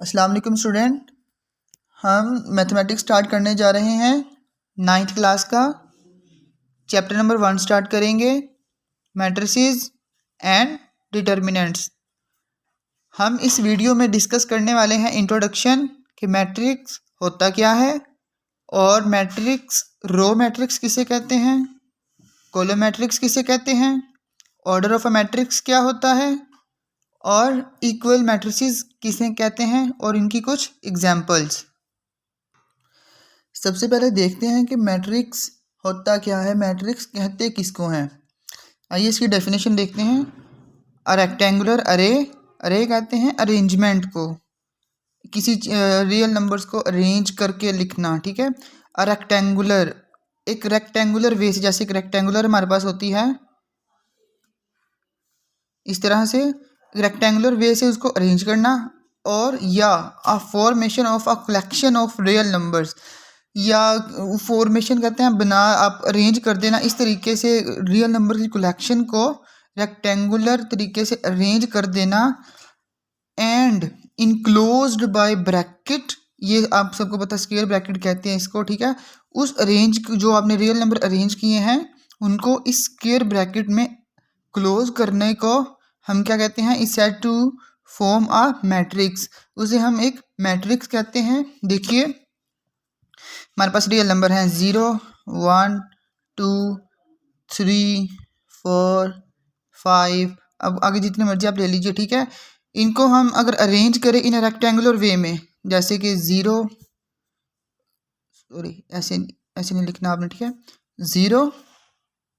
अस्सलाम वालेकुम स्टूडेंट। हम मैथमेटिक्स स्टार्ट करने जा रहे हैं 9th क्लास का। चैप्टर नंबर 1 स्टार्ट करेंगे, मैट्रिसेस एंड डिटर्मिनेंट्स। हम इस वीडियो में डिस्कस करने वाले हैं इंट्रोडक्शन कि मैट्रिक्स होता क्या है और मैट्रिक्स, रो मैट्रिक्स किसे कहते हैं, कॉलम मैट्रिक्स किसे कहते हैं, ऑर्डर ऑफ अ मैट्रिक्स क्या होता है और इक्वल मैट्रिसेस किसे कहते हैं और इनकी कुछ एग्जाम्पल्स। सबसे पहले देखते हैं कि मैट्रिक्स होता क्या है, मैट्रिक्स कहते किसको हैं। आइए इसकी डेफिनेशन देखते हैं। अ रेक्टेंगुलर अरे, अरे कहते हैं अरेंजमेंट को, किसी रियल नंबर्स को अरेंज करके लिखना, ठीक है। अ रेक्टेंगुलर, एक रेक्टेंगुलर वे से, जैसे एक रेक्टेंगुलर हमारे पास होती है इस तरह से, रेक्टेंगुलर वे से उसको अरेंज करना, और या a formation of a collection of real numbers, या फॉर्मेशन कहते हैं बना, आप अरेंज कर देना इस तरीके से रियल नंबर की कलेक्शन को रेक्टेंगुलर तरीके से अरेंज कर देना। एंड इनक्लोज्ड बाय ब्रैकेट, ये आप सबको पता स्क्वायर ब्रैकेट कहते हैं इसको, ठीक है। उस अरेंज जो आपने रियल नंबर अरेंज किए हैं उनको इस स्क्वायर ब्रैकेट में क्लोज करने को हम क्या कहते हैं, is said to form a matrix, उसे हम एक मैट्रिक्स कहते हैं। देखिए हमारे पास रियल नंबर हैं 0, 1, 2, 3, 4, 5, अब आगे जितने मर्जी आप ले लीजिए, ठीक है। इनको हम अगर अरेंज करें इन रेक्टेंगुलर वे में, जैसे कि 0, सॉरी ऐसे ऐसे नहीं लिखना आपने, ठीक है। 0,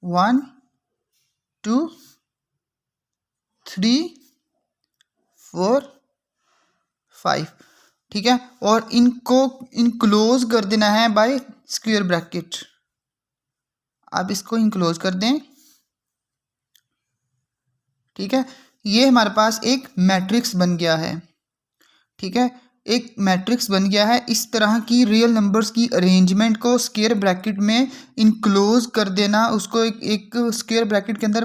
1, 2, 3, 4, 5, ठीक है। और इनको इनक्लोज कर देना है बाय स्क्वायर ब्रैकेट। आप इसको इनक्लोज कर दें, ठीक है। ये हमारे पास एक मैट्रिक्स बन गया है, ठीक है। एक मैट्रिक्स बन गया है। इस तरह की रियल नंबर्स की अरेंजमेंट को स्क्वायर ब्रैकेट में इनक्लोज कर देना, उसको एक स्क्वायर ब्रैकेट के अंदर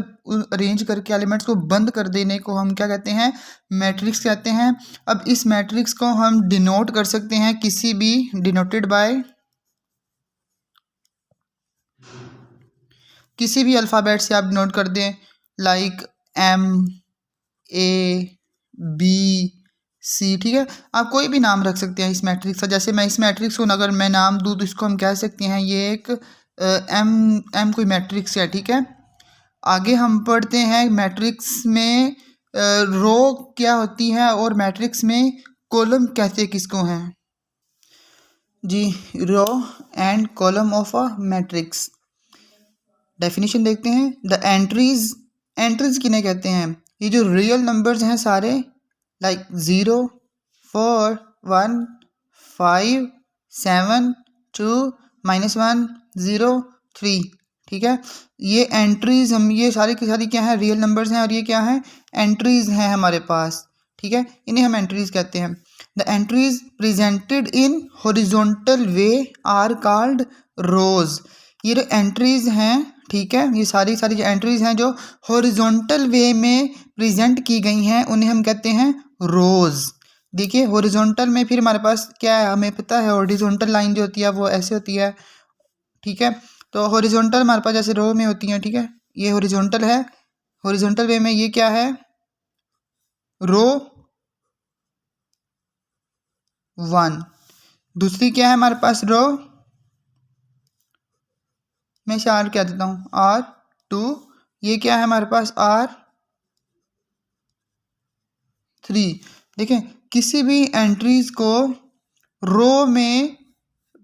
अरेंज करके एलिमेंट्स को बंद कर देने को हम क्या कहते हैं, मैट्रिक्स कहते हैं। अब इस मैट्रिक्स को हम डिनोट कर सकते हैं किसी भी, डिनोटेड बाय किसी भी अल्फ़ाबेट से आप डिनोट कर दें, like M, A, B, C, ठीक है। आप कोई भी नाम रख सकते हैं इस मैट्रिक्स का। जैसे मैं इस मैट्रिक्स को अगर मैं नाम दूँ तो इसको हम कह सकते हैं ये एक M कोई मैट्रिक्स है, ठीक है। आगे हम पढ़ते हैं मैट्रिक्स में रो क्या होती है और मैट्रिक्स में कॉलम कहते किसको हैं जी। Row and column of a matrix, definition देखते हैं। द एंट्रीज, एंट्रीज किन्हें कहते हैं, ये जो रियल नंबर्स हैं सारे, लाइक 0, 4, 1, 5, 7, 2, -1, 0, 3, ठीक है। ये एंट्रीज, हम ये सारी की सारी क्या है, रियल नंबर्स हैं, और ये क्या है, एंट्रीज हैं हमारे पास, ठीक है। इन्हें हम एंट्रीज कहते हैं। The entries presented in horizontal way are called rows. ये जो एंट्रीज हैं, ठीक है, ये सारी सारी जो एंट्रीज हैं जो हॉरिजॉन्टल वे में प्रेजेंट की गई हैं उन्हें हम कहते हैं रोज। देखिए हॉरिजॉन्टल में फिर हमारे पास क्या है, हमें पता है हॉरिजॉन्टल लाइन जो होती है वो ऐसे होती है, ठीक है। तो हॉरिजॉन्टल हमारे पास जैसे रो में होती है, ठीक है, ये हॉरिजॉन्टल है। हॉरिजॉन्टल वे में ये क्या है, रो 1। दूसरी क्या है हमारे पास, रो, मैं इसे R कह देता हूँ, R2। ये क्या है हमारे पास, R3। देखें किसी भी एंट्रीज को रो में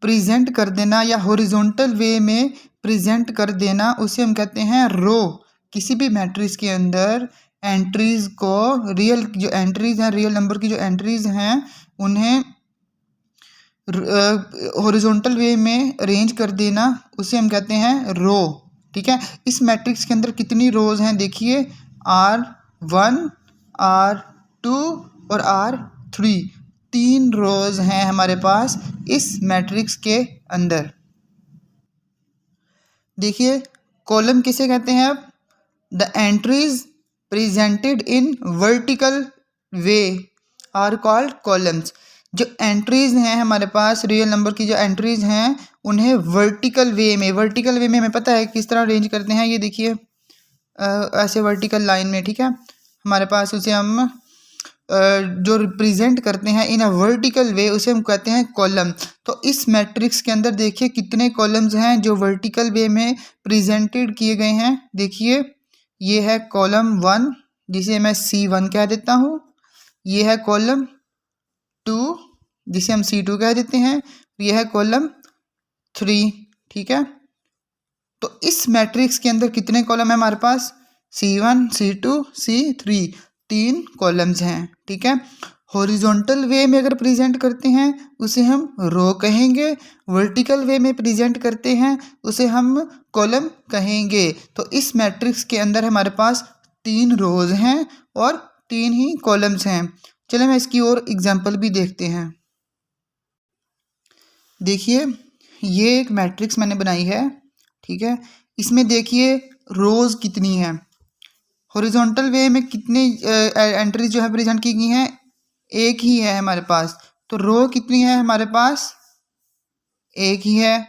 प्रेजेंट कर देना या हॉरिजॉन्टल वे में प्रेजेंट कर देना उसे हम कहते हैं रो। किसी भी मैट्रिक्स के अंदर एंट्रीज को, रियल जो एंट्रीज हैं, रियल नंबर की जो एंट्रीज हैं उन्हें हॉरिजॉन्टल वे में अरेंज कर देना उसे हम कहते हैं रो, ठीक है। इस मैट्रिक्स के अंदर कितनी रोज हैं देखिए, R1, R2 और R3, 3 रोज हैं हमारे पास इस मैट्रिक्स के अंदर। देखिए कॉलम किसे कहते हैं, अब the entries presented in vertical way are called columns. जो एंट्रीज हैं हमारे पास रियल नंबर की जो एंट्रीज हैं उन्हें वर्टिकल वे में हमें पता है किस तरह अरेंज करते हैं। ये देखिए ऐसे वर्टिकल लाइन में, ठीक है, हमारे पास उसे हम जो रिप्रेजेंट करते हैं इन अ वर्टिकल वे उसे हम कहते हैं कॉलम। तो इस मैट्रिक्स के अंदर देखिए कितने कॉलम्स हैं जो वर्टिकल वे में प्रेजेंटेड किए गए हैं। देखिए ये है कॉलम 1 जिसे मैं C1 कह देता हूँ, ये है कॉलम 2 जिसे हम C2 कह देते हैं, यह है कॉलम 3, ठीक है। तो इस मैट्रिक्स के अंदर कितने कॉलम है हमारे पास? C1, C2, C3, 3 कॉलम्स हैं, ठीक है। हॉरिजॉन्टल वे में अगर प्रेजेंट करते हैं उसे हम रो कहेंगे, वर्टिकल वे में प्रेजेंट करते हैं उसे हम कॉलम कहेंगे। तो इस मैट्रिक्स के अंदर हमारे पास 3 रोज हैं और 3 ही कॉलम्स हैं। चलिए मैं इसकी और एग्जांपल भी देखते हैं। देखिए ये एक मैट्रिक्स मैंने बनाई है, ठीक है। इसमें देखिए रोज कितनी है, हॉरिजॉन्टल वे में कितने एंट्रीज जो है प्रेजेंट की गई हैं, एक ही है हमारे पास। तो रो कितनी है हमारे पास? एक ही है,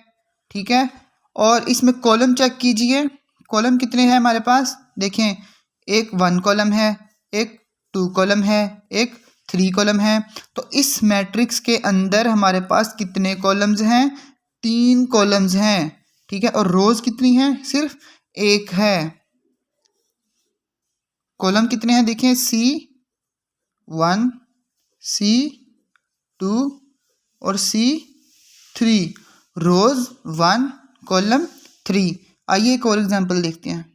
ठीक है। और इसमें कॉलम चेक कीजिए, कॉलम कितने हैं हमारे पास? देखें एक 1 कॉलम है, एक 2 कॉलम है, एक 3 कॉलम है। तो इस मैट्रिक्स के अंदर हमारे पास कितने कॉलम्स हैं? 3 कॉलम्स हैं, ठीक है। और रोज कितनी हैं? सिर्फ एक है। कॉलम कितने हैं? देखें C1, C2 और C3, रोज 1 कॉलम 3। आइए एक और एग्जांपल देखते हैं।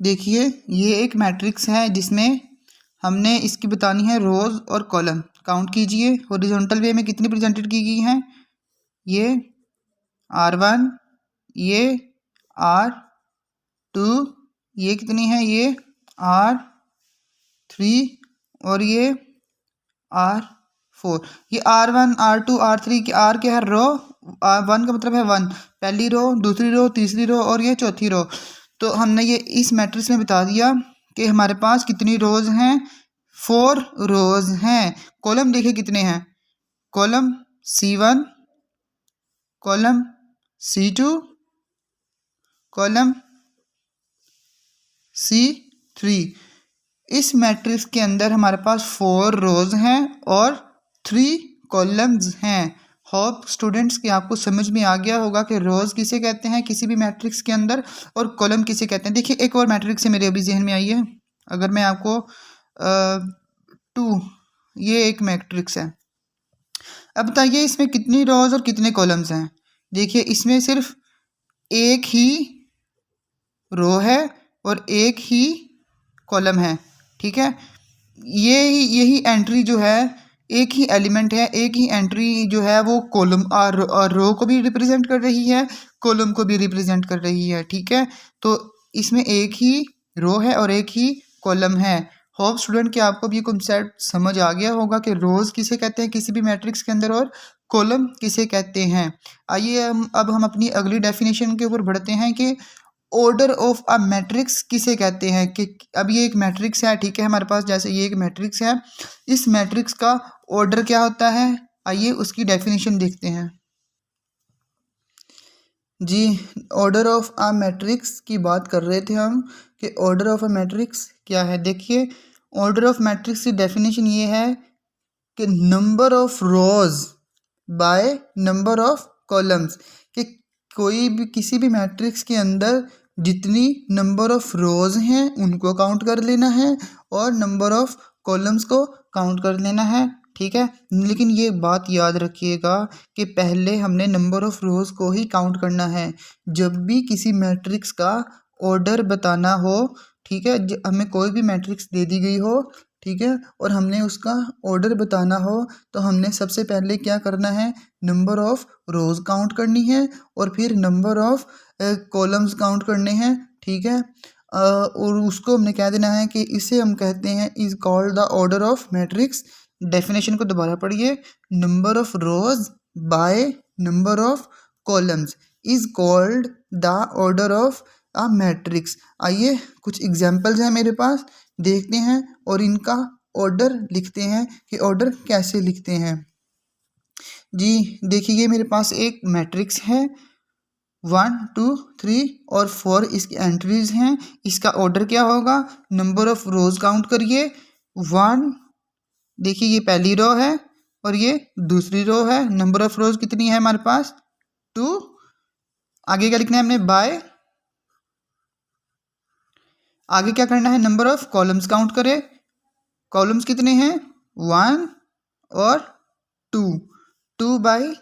देखिए ये एक मैट्रिक्स है जिसमें हमने इसकी बतानी है रोज और कॉलम। काउंट कीजिए हॉरिजॉन्टल वे में कितनी प्रेजेंटेड की गई हैं। ये R1, ये R2, ये कितनी है? ये R3 और ये R4। ये R1, R2, R3 की R क्या है? रो। R1 का मतलब है 1, पहली रो, दूसरी रो, तीसरी रो और ये चौथी रो। तो हमने ये इस मैट्रिक्स में बता दिया कि हमारे पास कितनी रोज हैं, 4 रोज हैं। कॉलम देखिए कितने हैं, column C1, column C2, column C3। इस मैट्रिक्स के अंदर हमारे पास 4 रोज हैं और 3 कॉलम्स हैं। होप स्टूडेंट्स कि आपको समझ में आ गया होगा कि रोज किसे कहते हैं किसी भी मैट्रिक्स के अंदर और कॉलम किसे कहते हैं। देखिए एक और मैट्रिक्स है मेरे अभी जहन में आई है, अगर मैं आपको 2, ये एक मैट्रिक्स है। अब बताइए इसमें कितनी रोज और कितने कॉलम्स हैं। देखिए इसमें सिर्फ एक ही रो है और एक ही कॉलम है, ठीक है। यही एंट्री जो है, एक ही एलिमेंट है, एक ही एंट्री जो है वो कॉलम और रो को भी रिप्रेजेंट कर रही है, कॉलम को भी रिप्रेजेंट कर रही है, ठीक है। तो इसमें एक ही रो है और एक ही कॉलम है। होप स्टूडेंट कि आपको भी कॉन्सेप्ट समझ आ गया होगा कि रोज किसे कहते हैं किसी भी मैट्रिक्स के अंदर और कॉलम किसे कहते हैं। आइए अब हम अपनी अगली डेफिनेशन के ऊपर बढ़ते हैं कि ऑर्डर ऑफ अ मैट्रिक्स किसे कहते हैं। कि अब ये एक मैट्रिक्स है, ठीक है, हमारे पास जैसे ये एक मैट्रिक्स है, इस मैट्रिक्स का ऑर्डर क्या होता है, आइए उसकी डेफिनेशन देखते हैं। जी ऑर्डर ऑफ अ मैट्रिक्स की बात कर रहे थे हम कि ऑर्डर ऑफ अ मैट्रिक्स क्या है। देखिए ऑर्डर ऑफ मैट्रिक्स की डेफिनेशन ये है कि number of rose by number of columns. कि कोई भी किसी भी मैट्रिक्स के अंदर जितनी नंबर ऑफ रोज हैं उनको काउंट कर लेना है और नंबर ऑफ कॉलम्स को काउंट कर लेना है, ठीक है। लेकिन ये बात याद रखिएगा कि पहले हमने नंबर ऑफ रोज को ही काउंट करना है जब भी किसी मैट्रिक्स का ऑर्डर बताना हो, ठीक है। हमें कोई भी मैट्रिक्स दे दी गई हो, ठीक है, और हमने उसका ऑर्डर बताना हो तो हमने सबसे पहले क्या करना है, नंबर ऑफ रोज काउंट करनी है और फिर नंबर ऑफ कॉलम्स काउंट करने हैं, ठीक है। और उसको हमने कह देना है कि इसे हम कहते हैं is called the order of matrix. Definition को दोबारा पढ़िए, number of rose by number of columns is called the order of a matrix. आइए कुछ एग्जाम्पल्स हैं मेरे पास, देखते हैं और इनका ऑर्डर लिखते हैं कि ऑर्डर कैसे लिखते हैं। जी देखिए ये मेरे पास एक मैट्रिक्स है 1 2 3 और 4 इसकी एंट्रीज हैं। इसका ऑर्डर क्या होगा, नंबर ऑफ रोज काउंट करिए 1, देखिए ये पहली रो है और ये दूसरी रो है। नंबर ऑफ रोज कितनी है हमारे पास 2। आगे क्या लिखना है हमने बाय, आगे क्या करना है नंबर ऑफ कॉलम्स काउंट करें। कॉलम्स कितने हैं 1 और 2, 2 बाई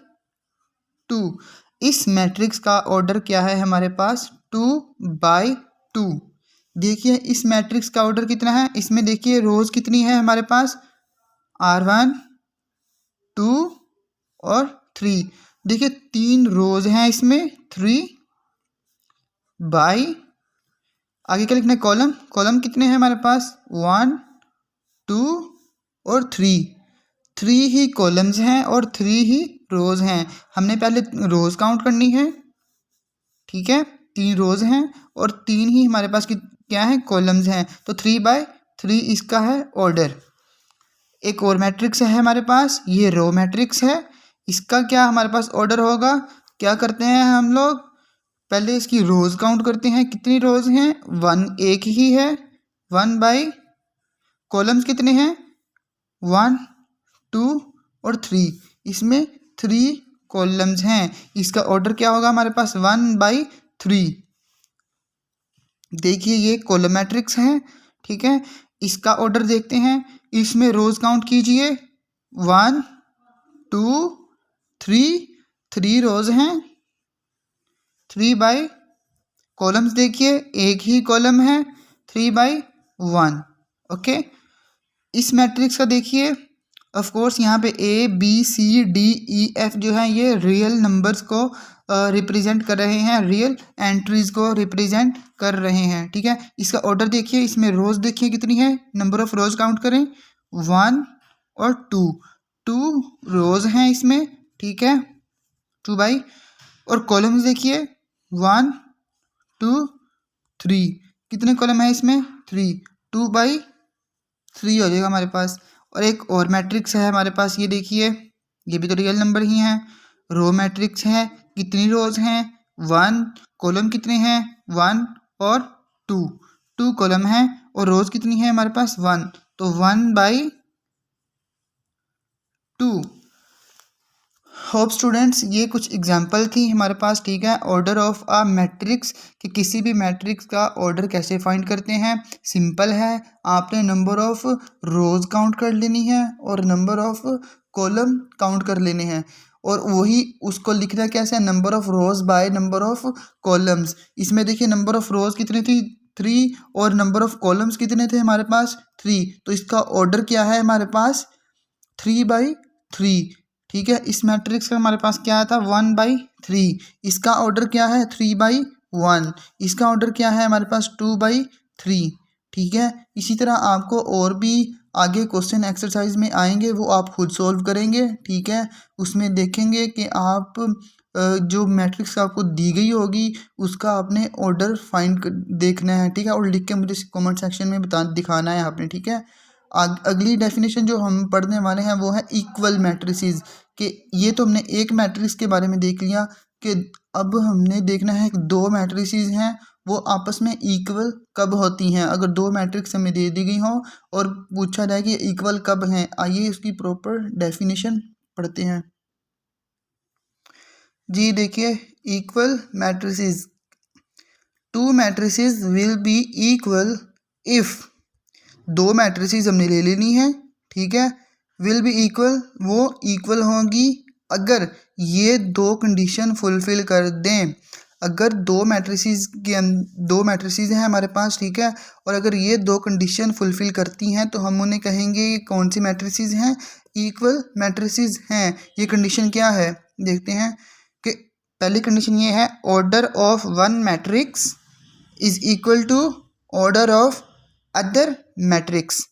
2। इस मैट्रिक्स का ऑर्डर क्या है हमारे पास 2 बाई 2। देखिए इस मैट्रिक्स का ऑर्डर कितना है, इसमें देखिए रोज कितनी है हमारे पास R1 2 और 3। देखिए 3 रोज हैं इसमें 3 बाई, आगे क्या लिखना है कॉलम, कॉलम कितने हैं हमारे पास 1 2 और 3 ही कॉलम्स हैं और 3 ही रोज हैं। हमने पहले रोज काउंट करनी है, ठीक है 3 रोज हैं और 3 ही हमारे पास क्या है कॉलम्स हैं, तो 3 बाय 3 इसका है ऑर्डर। एक और मैट्रिक्स है हमारे पास, ये रो मैट्रिक्स है, इसका क्या हमारे पास ऑर्डर होगा। क्या करते हैं हम लोग, पहले इसकी रोज काउंट करते हैं, कितनी रोज हैं 1, एक ही है 1 बाई, कॉलम्स कितने हैं 1 2 और 3, इसमें 3 कॉलम्स हैं। इसका ऑर्डर क्या होगा हमारे पास 1 बाई 3। देखिए ये कॉलम मैट्रिक्स है, ठीक है। इसका ऑर्डर देखते हैं, इसमें रोज काउंट कीजिए 1 2 3 रोज हैं 3 बाई, कॉलम्स देखिए एक ही कॉलम है 3 बाई 1। ओके, इस मैट्रिक्स का देखिए ऑफ कोर्स यहाँ पे ABCDEF जो है ये रियल नंबर्स को रिप्रेजेंट कर रहे हैं, रियल एंट्रीज को रिप्रेजेंट कर रहे हैं, ठीक है। इसका ऑर्डर देखिए, इसमें रोज देखिए कितनी है, नंबर ऑफ रोज काउंट करें 1 और 2 रोज हैं इसमें, ठीक है 2 बाई, और कॉलम्स देखिए 1 2 3, कितने कॉलम है इसमें 3, 2 बाई 3 हो जाएगा हमारे पास। और एक और मैट्रिक्स है हमारे पास, ये देखिए ये भी तो रियल नंबर ही हैं, रो मैट्रिक्स है, कितनी रोज हैं 1, कॉलम कितने हैं 1 और 2 कॉलम हैं और रोज कितनी है हमारे पास 1, तो 1 बाई 2। होप स्टूडेंट्स ये कुछ एग्जांपल थी हमारे पास, ठीक है, ऑर्डर ऑफ अ मैट्रिक्स, कि किसी भी मैट्रिक्स का ऑर्डर कैसे फाइंड करते हैं। सिंपल है, आपने नंबर ऑफ रोज काउंट कर लेनी है और नंबर ऑफ कॉलम काउंट कर लेने हैं, और वही उसको लिखना कैसे, number of rose by number of columns. इसमें देखिए नंबर ऑफ रोज कितनी थी 3 और नंबर ऑफ कॉलम्स कितने थे हमारे पास 3, तो इसका ऑर्डर क्या है हमारे पास 3 बाई 3, ठीक है। इस मैट्रिक्स का हमारे पास क्या आया था 1 बाई 3, इसका ऑर्डर क्या है 3 बाई 1, इसका ऑर्डर क्या है हमारे पास 2 बाई 3, ठीक है। इसी तरह आपको और भी आगे क्वेश्चन एक्सरसाइज में आएंगे, वो आप खुद सॉल्व करेंगे, ठीक है। उसमें देखेंगे कि आप जो मैट्रिक्स आपको दी गई होगी उसका आपने ऑर्डर फाइंड देखना है, ठीक है, और लिख के मुझे कमेंट सेक्शन में दिखाना है आपने, ठीक है। अगली डेफिनेशन जो हम पढ़ने वाले हैं वो है इक्वल मैट्रिसेस, कि ये तो हमने एक मैट्रिक्स के बारे में देख लिया, कि अब हमने देखना है कि 2 मैट्रिसेस हैं वो आपस में इक्वल कब होती हैं। अगर 2 मैट्रिक्स हमें दे दी गई हो और पूछा जाए कि इक्वल कब हैं, आइए इसकी प्रॉपर डेफिनेशन पढ़ते हैं। जी देखिए equal matrices, 2 matrices will be equal if, 2 matrices हमने ले लेनी है, ठीक है, विल बी इक्वल वो इक्वल होंगी अगर ये 2 कंडीशन फुलफिल कर दें। अगर 2 मैट्रिसेस के 2 मैट्रिसेस हैं हमारे पास, ठीक है, और अगर ये 2 कंडीशन फुलफिल करती हैं तो हम उन्हें कहेंगे ये कौन सी मैट्रिसेस हैं, इक्वल मैट्रिसेस हैं। ये कंडीशन क्या है देखते हैं, कि पहली कंडीशन ये है order of one matrix is equal to order of other matrix,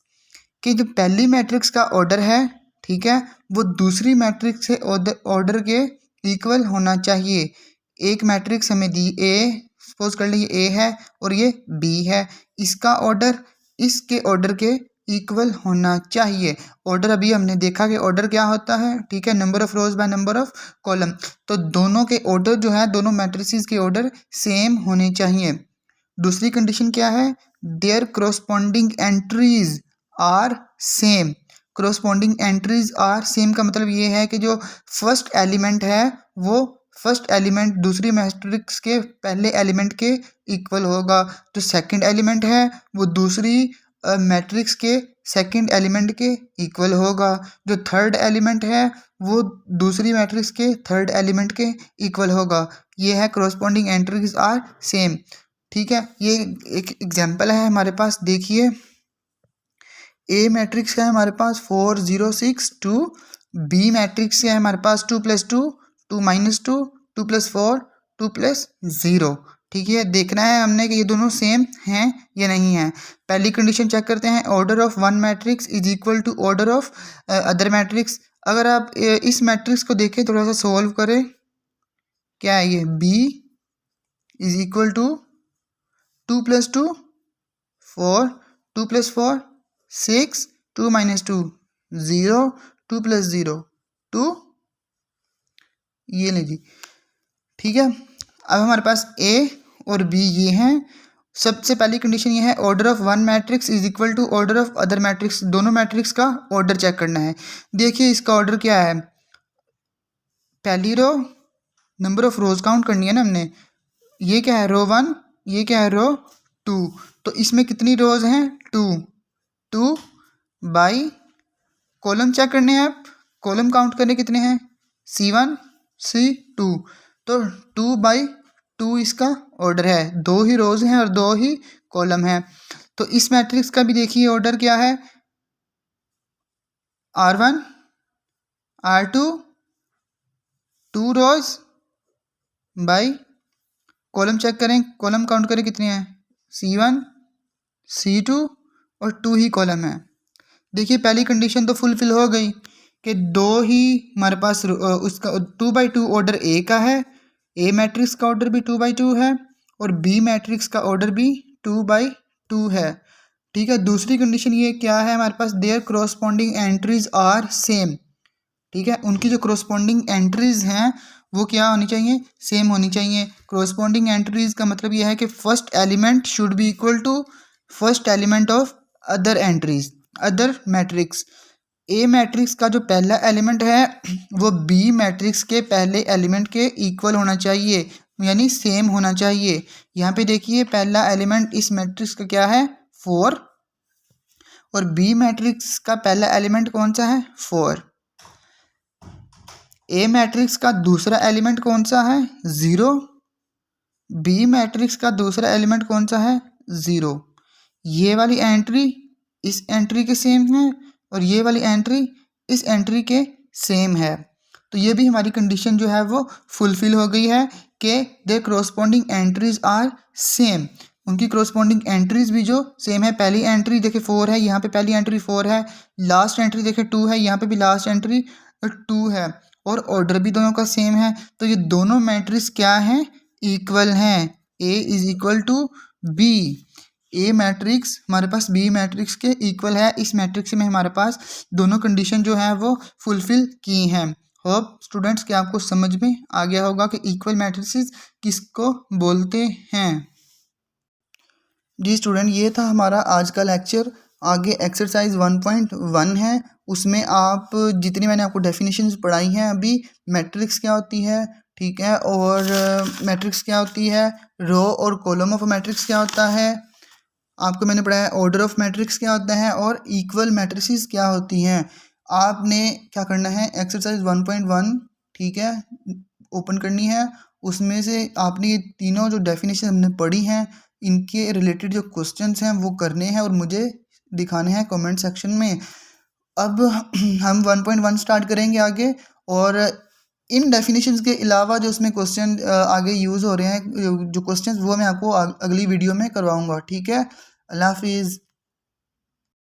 कि जो पहली मैट्रिक्स का ऑर्डर है, ठीक है, वो दूसरी मैट्रिक्स से ऑर्डर के इक्वल होना चाहिए। एक मैट्रिक्स हमें दी ए, सपोज कर लीजिए ए है और ये बी है, इसका ऑर्डर इसके ऑर्डर के इक्वल होना चाहिए। ऑर्डर अभी हमने देखा कि ऑर्डर क्या होता है, ठीक है, number of rose by number of column. तो दोनों के ऑर्डर जो है, दोनों मैट्रिसेस के ऑर्डर सेम होने चाहिए। दूसरी कंडीशन क्या है, their corresponding entries are same. Corresponding entries are same का मतलब ये है कि जो फर्स्ट एलिमेंट है वो फर्स्ट एलिमेंट दूसरी मैट्रिक्स के पहले एलिमेंट के इक्वल होगा। जो सेकंड एलिमेंट है वो दूसरी मैट्रिक्स के सेकंड एलिमेंट के इक्वल होगा। जो थर्ड एलिमेंट है वो दूसरी मैट्रिक्स के थर्ड एलिमेंट के इक्वल होगा। ये है क्रोस्पॉन्डिंग एंट्रीज आर सेम, ठीक है। ये एक एग्जांपल है हमारे पास, देखिए ए मैट्रिक्स का है हमारे पास 4 0 6 2, बी मैट्रिक्स का है हमारे पास 2 + 2 2 - 2 2 + 4 2 + 0, ठीक है। देखना है हमने कि ये दोनों सेम हैं या नहीं है। पहली कंडीशन चेक करते हैं, order of one matrix is equal to order of other matrix. अगर आप इस मैट्रिक्स को देखें, थोड़ा सा सोल्व करें, क्या है ये, बी इज इक्वल टू 2 + 2 4 2 + 4 6 2 - 2 0 2 + 0 2, ये लीजिए, ठीक है। अब हमारे पास ए और बी ये हैं। सबसे पहली कंडीशन ये है, order of one matrix is equal to order of other matrix. दोनों मैट्रिक्स का ऑर्डर चेक करना है। देखिए इसका ऑर्डर क्या है, पहली row number of rows count करनी है ना हमने, ये क्या है रो 1, ये क्या है रो 2। तो इसमें कितनी रोज हैं, 2 2 बाई कॉलम चेक करने हैं, आप कॉलम काउंट करने कितने हैं, C1 C2। तो 2/2 इसका ऑर्डर है, 2 ही रोज हैं और 2 ही कॉलम हैं। तो इस मैट्रिक्स का भी देखिए ऑर्डर क्या है, R1 R2 2 rows by column check करें, कॉलम काउंट करें कितने हैं, C1 C2 और 2 ही कॉलम है। देखिए पहली कंडीशन तो फुलफिल हो गई कि 2 ही हमारे पास उसका 2/2 ऑर्डर ए का है, ए मैट्रिक्स का ऑर्डर भी 2/2 है और बी मैट्रिक्स का ऑर्डर भी 2/2 है, ठीक है। दूसरी कंडीशन ये क्या है हमारे पास, their corresponding entries are same, ठीक है। उनकी जो क्रोस्पॉन्डिंग एंट्रीज हैं वो क्या होनी चाहिए, सेम होनी चाहिए। क्रोस्पॉन्डिंग एंट्रीज का मतलब यह है कि first element should be equal to first element of other entries, other matrix. A matrix का जो पहला एलिमेंट है वो बी मैट्रिक्स के पहले एलिमेंट के इक्वल होना चाहिए, यानी सेम होना चाहिए। यहाँ पे देखिए पहला एलिमेंट इस मैट्रिक्स का क्या है, 4, और बी मैट्रिक्स का पहला एलिमेंट कौन सा है, 4। ए मैट्रिक्स का दूसरा एलिमेंट कौन सा है, 0। बी मैट्रिक्स का दूसरा एलिमेंट कौन सा है, 0। ये वाली एंट्री इस एंट्री के सेम है और ये वाली एंट्री इस एंट्री के सेम है। तो ये भी हमारी कंडीशन जो है वो फुलफिल हो गई है कि दे क्रोस्पॉन्डिंग एंट्रीज आर सेम। उनकी क्रोस्पॉन्डिंग एंट्रीज भी जो सेम है। पहली एंट्री देखे 4 है, यहाँ पे पहली एंट्री 4 है, लास्ट एंट्री देखे 2 है, यहाँ पे भी लास्ट एंट्री 2 है और ऑर्डर भी दोनों का सेम है। तो ये दोनों मैट्रिक्स क्या हैं, इक्वल हैं। A is equal to B, A matrix हमारे पास बी मैट्रिक्स के इक्वल है। इस मैट्रिक्स में हमारे पास दोनों कंडीशन जो है वो फुलफिल की हैं। होप स्टूडेंट्स कि आपको समझ में आ गया होगा कि इक्वल मैट्रिक्स किसको बोलते हैं। जी स्टूडेंट, ये था हमारा आज का लेक्चर। आगे एक्सरसाइज 1.1 है, उसमें आप जितनी मैंने आपको डेफिनेशंस पढ़ाई हैं अभी, मैट्रिक्स क्या होती है, ठीक है, और मैट्रिक्स क्या होती है, रो और कॉलम ऑफ मैट्रिक्स क्या होता है, आपको मैंने पढ़ाया ऑर्डर ऑफ मैट्रिक्स क्या होता है और इक्वल मैट्रिसेस क्या होती हैं। आपने क्या करना है, एक्सरसाइज 1.1, ठीक है, ओपन करनी है। उसमें से आपने ये तीनों जो डेफिनेशन हमने पढ़ी हैं इनके रिलेटेड जो क्वेश्चंस हैं वो करने हैं और मुझे दिखाने हैं कमेंट सेक्शन में। अब हम 1.1 स्टार्ट करेंगे आगे, और इन डेफिनेशंस के अलावा जो उसमें क्वेश्चन आगे यूज़ हो रहे हैं जो क्वेश्चंस, वो मैं आपको अगली वीडियो में करवाऊंगा, ठीक है। अल्लाह हाफिज़।